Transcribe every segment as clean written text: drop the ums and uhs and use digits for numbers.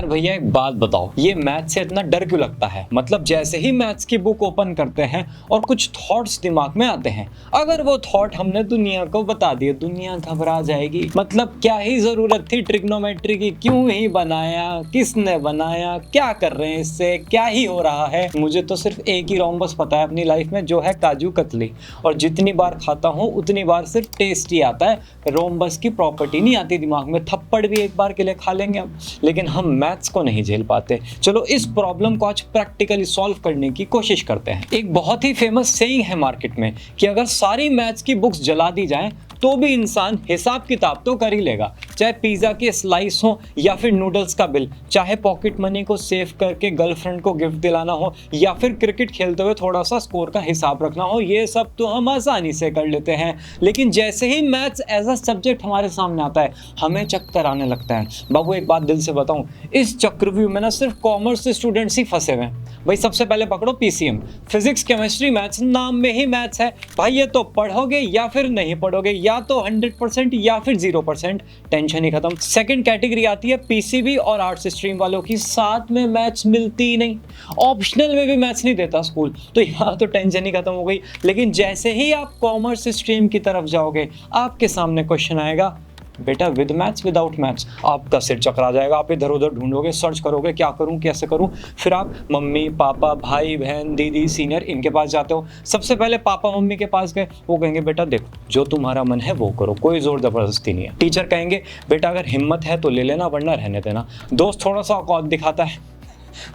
यार भैया एक बात बताओ, ये मैथ से इतना डर क्यों लगता है? मतलब जैसे ही मैथ्स की बुक ओपन करते हैं और कुछ थॉट्स दिमाग में आते हैं, अगर वो थॉट हमने दुनिया को बता दिए, दुनिया घबरा जाएगी। मतलब क्या ही जरूरत थी ट्रिग्नोमेट्री की? क्यों ही बनाया? किसने बनाया? क्या कर रहे हैं इससे? क्या ही हो रहा है? मुझे तो सिर्फ एक ही रोम्बस पता है अपनी लाइफ में, जो है काजू कतली। और जितनी बार खाता हूँ उतनी बार सिर्फ टेस्ट ही आता है, रोम्बस की प्रॉपर्टी नहीं आती दिमाग में। थप्पड़ भी एक बार के लिए खा लेंगे हम, लेकिन हम मैथ्स को नहीं झेल पाते। चलो इस प्रॉब्लम को आज प्रैक्टिकली सॉल्व करने की कोशिश करते हैं। एक बहुत ही फेमस सेइंग है मार्केट में कि अगर सारी मैथ्स की बुक्स जला दी जाएं तो भी इंसान हिसाब किताब तो कर ही लेगा। चाहे पिज्जा के स्लाइस हो या फिर नूडल्स का बिल, चाहे पॉकेट मनी को सेव करके गर्लफ्रेंड को गिफ्ट दिलाना हो, या फिर क्रिकेट खेलते हुए थोड़ा सा स्कोर का हिसाब रखना हो, ये सब तो हम आसानी से कर लेते हैं। लेकिन जैसे ही मैथ्स एज अ सब्जेक्ट हमारे सामने आता है, हमें चक्कर आने लगता है। बाबू एक बात दिल से बताऊं, इस चक्रव्यूह में ना सिर्फ कॉमर्स स्टूडेंट्स ही फंसे हुए हैं। भाई सबसे पहले पकड़ो पीसीएम, फिजिक्स केमिस्ट्री मैथ्स, नाम में ही मैथ्स है भाई। ये तो पढ़ोगे या फिर नहीं पढ़ोगे, या तो 100% या फिर 0%, टेंशन ही खत्म। सेकंड कैटेगरी आती है पीसीबी और आर्ट्स स्ट्रीम वालों की, साथ में मैथ्स मिलती ही नहीं, ऑप्शनल में भी मैथ्स नहीं देता स्कूल, तो यहाँ तो टेंशन ही खत्म हो गई। लेकिन जैसे ही आप कॉमर्स स्ट्रीम की तरफ जाओगे, आपके सामने क्वेश्चन आएगा, बेटा विद मैथ्स विदाउट मैथ्स। आपका सिर चकरा जाएगा, आप इधर उधर ढूंढोगे, सर्च करोगे क्या करूं कैसे करूं। फिर आप मम्मी पापा भाई बहन दीदी सीनियर इनके पास जाते हो। सबसे पहले पापा मम्मी के पास गए, वो कहेंगे बेटा देखो जो तुम्हारा मन है वो करो, कोई जोर जबरदस्ती नहीं है। टीचर कहेंगे बेटा अगर हिम्मत है तो ले लेना वरना रहने देना। दोस्त थोड़ा सा औकात दिखाता है,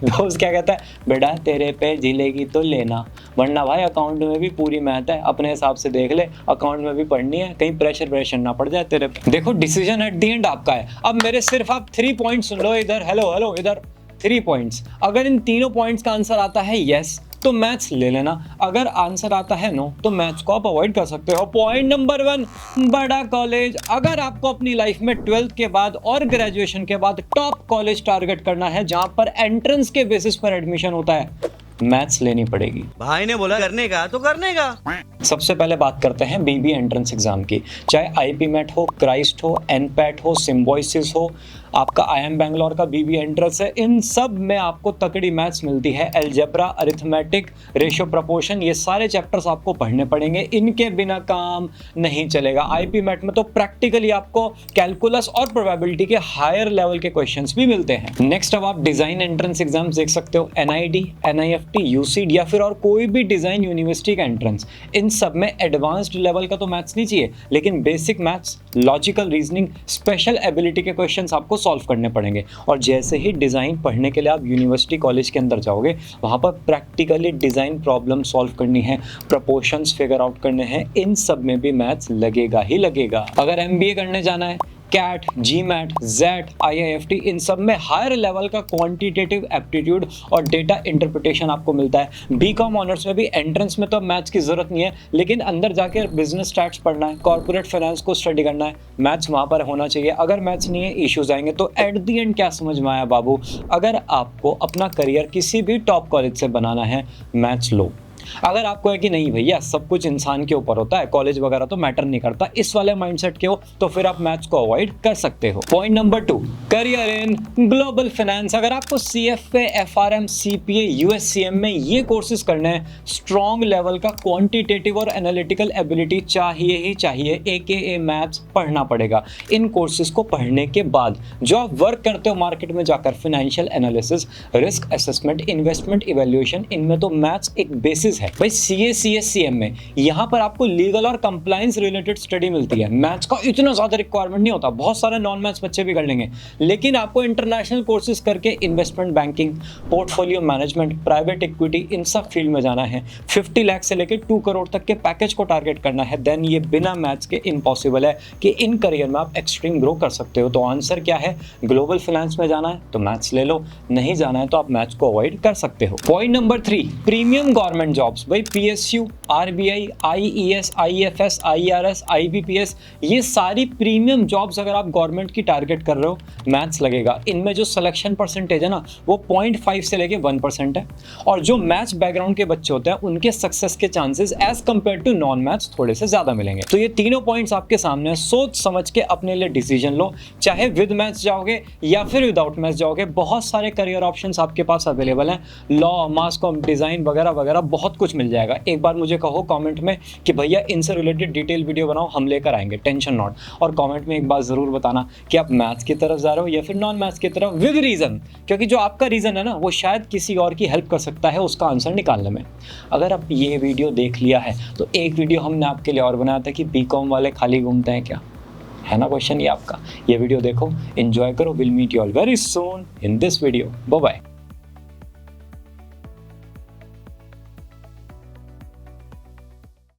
दोस्त क्या कहता है, बेटा तेरे पे जिलेगी तो लेना वरना भाई अकाउंट में भी पूरी मैथ है, अपने हिसाब से देख ले, अकाउंट में भी पढ़नी है, कहीं प्रेशर ना पड़ जाए तेरे पे। देखो डिसीजन एट द एंड आपका है। अब मेरे सिर्फ आप 3 पॉइंट्स सुन लो, इधर हेलो हेलो इधर 3 पॉइंट्स। अगर इन तीनों पॉइंट्स का आंसर आता है यस तो मैथ्स ले लेना, अगर आंसर आता है नो तो मैथ्स को आप अवॉइड कर सकते हो। पॉइंट नंबर 1, बड़ा कॉलेज। अगर आपको अपनी लाइफ में 12th के बाद और ग्रेजुएशन के बाद टॉप कॉलेज टारगेट करना है जहां पर एंट्रेंस के बेसिस पर एडमिशन होता है, मैथ्स लेनी पड़ेगी। भाई ने बोला करने का तो करने का। सबसे पहले बात करते हैं बीबी एंट्रेंस एग्जाम की। चाहे आईपी मैट हो, क्राइस्ट हो, एनपैट हो, सिम्बोसिस हो, आपका आईएम बैंगलोर का बीबी एंट्रेंस है, इन सब में आपको तकड़ी मैथ्स मिलती है। अलजेब्रा, अरिथमेटिक, रेशियो, प्रपोर्शन, ये सारे चैप्टर्स आपको पढ़ने पड़ेंगे, इनके बिना काम नहीं चलेगा। आईपी मैट में तो प्रैक्टिकली आपको कैलकुलस और प्रोबेबिलिटी के हायर लेवल के क्वेश्चंस भी मिलते हैं। नेक्स्ट अब आप डिजाइन एंट्रेंस एग्जाम्स देख सकते हो, एनआईडी, एनआईएफटी, यूसीड या फिर और कोई भी डिजाइन यूनिवर्सिटी का एंट्रेंस। इन सब में एडवांस्ड लेवल का तो मैथ्स नहीं चाहिए, लेकिन basic maths, logical reasoning, special ability के क्वेश्चंस आपको सॉल्व करने पड़ेंगे। और जैसे ही डिजाइन पढ़ने के लिए आप यूनिवर्सिटी कॉलेज के अंदर जाओगे, वहां पर प्रैक्टिकली डिजाइन प्रॉब्लम सॉल्व करनी है, प्रपोर्शंस फिगर आउट करने हैं, इन सब में भी मैथ्स लगेगा ही लगेगा। अगर एमबीए करने जाना है, कैट, जीमैट, जेट, आईआईएफटी, इन सब में हायर लेवल का क्वांटिटेटिव एप्टीट्यूड और डेटा इंटरप्रिटेशन आपको मिलता है। बीकॉम ऑनर्स में भी एंट्रेंस में तो मैथ्स की जरूरत नहीं है, लेकिन अंदर जाके बिजनेस स्टैट्स पढ़ना है, कॉर्पोरेट फाइनेंस को स्टडी करना है, मैथ्स वहाँ पर होना चाहिए। अगर मैथ्स नहीं है इश्यूज आएंगे। तो एट द एंड क्या समझ में आया बाबू, अगर आपको अपना करियर किसी भी टॉप कॉलेज से बनाना है, मैथ्स लो। अगर आपको है कि नहीं भैया सब कुछ इंसान के ऊपर होता है, कॉलेज वगैरह तो मैटर नहीं करता, इस वाले माइंडसेट के हो, तो फिर आप मैथ्स को अवॉइड कर सकते हो। Point number 2, career in global finance. अगर आपको सीएफए, एफआरएम, सीपीए, यूएससीएम में ये कोर्सेज करने हैं, स्ट्रॉन्ग लेवल का क्वांटिटेटिव और एनालिटिकल एबिलिटी चाहिए ही चाहिए, एकेए मैथ्स पढ़ना पड़ेगा। इन कोर्सेज को पढ़ने के बाद जो आप वर्क करते हो मार्केट में जाकर, financial analysis, risk assessment, investment evaluation, इनमें तो मैथ्स एक बेसिस है भाई। सीए, सीएससीएम में यहां पर आपको लीगल और कंप्लायंस रिलेटेड स्टडी मिलती है। मैथ्स का इतना ज्यादा रिक्वायरमेंट नहीं होता, बहुत सारे नॉन मैथ्स बच्चे भी कर लेंगे, लेकिन आपको इंटरनेशनल कोर्सेज करके investment banking, portfolio management, private equity, इन सब फील्ड में जाना है। 50 लाख से लेकर 2 करोड़ तक के पैकेज को टारगेट करना है, देन ये बिना मैथ्स के इम्पॉसिबल है कि इन करियर में आप एक्सट्रीम ग्रो कर सकते हो। तो आंसर क्या है, ग्लोबल फाइनेंस में जाना है तो मैथ्स ले लो, नहीं जाना है तो आप मैथ्स को अवॉइड कर सकते हो। Point number 3, premium government job. Jobs भाई PSU, RBI, IES, IFS, IRS, IBPS, ये सारी प्रीमियम जॉब्स अगर आप गवर्नमेंट की टारगेट कर रहे हो, मैथ्स लगेगा। इनमें जो सिलेक्शन परसेंटेज है ना वो 0.5 से लेके 1% है, और जो मैथ्स बैकग्राउंड के बच्चे होते हैं उनके सक्सेस के chances as compared to non maths थोड़े से ज़्यादा मिलेंगे। तो ये तीनों पॉइंट्स आपके सामने, सोच समझ के अपने लिए डिसीजन लो, चाहे विद मैथ्स जाओगे या फिर विदाउट मैथ्स जाओगे। बहुत सारे करियर ऑप्शंस आपके पास अवेलेबल हैं, लॉ, मास कॉम, डिज़ाइन वगैरह वगैरह बहुत कुछ मिल जाएगा। एक बार मुझे कहो कमेंट में कि भैया इनसे रिलेटेड डिटेल वीडियो बनाओ, हम लेकर आएंगे, टेंशन नॉट। और कमेंट में एक बात ज़रूर बताना कि आप मैथ्स की तरफ जा रहे हो या फिर नॉन मैथ्स की तरफ, विद रीज़न, क्योंकि जो आपका रीज़न है ना वो शायद किसी और की हेल्प कर सकता है उसका आंसर निकालने में। अगर आप ये वीडियो देख लिया है तो एक वीडियो हमने आपके लिए और बनाया था कि BCom वाले खाली घूमते हैं क्या, है ना क्वेश्चन ये आपका। ये वीडियो देखो, एंजॉय करो। Will meet you all very soon in this video. Bye bye.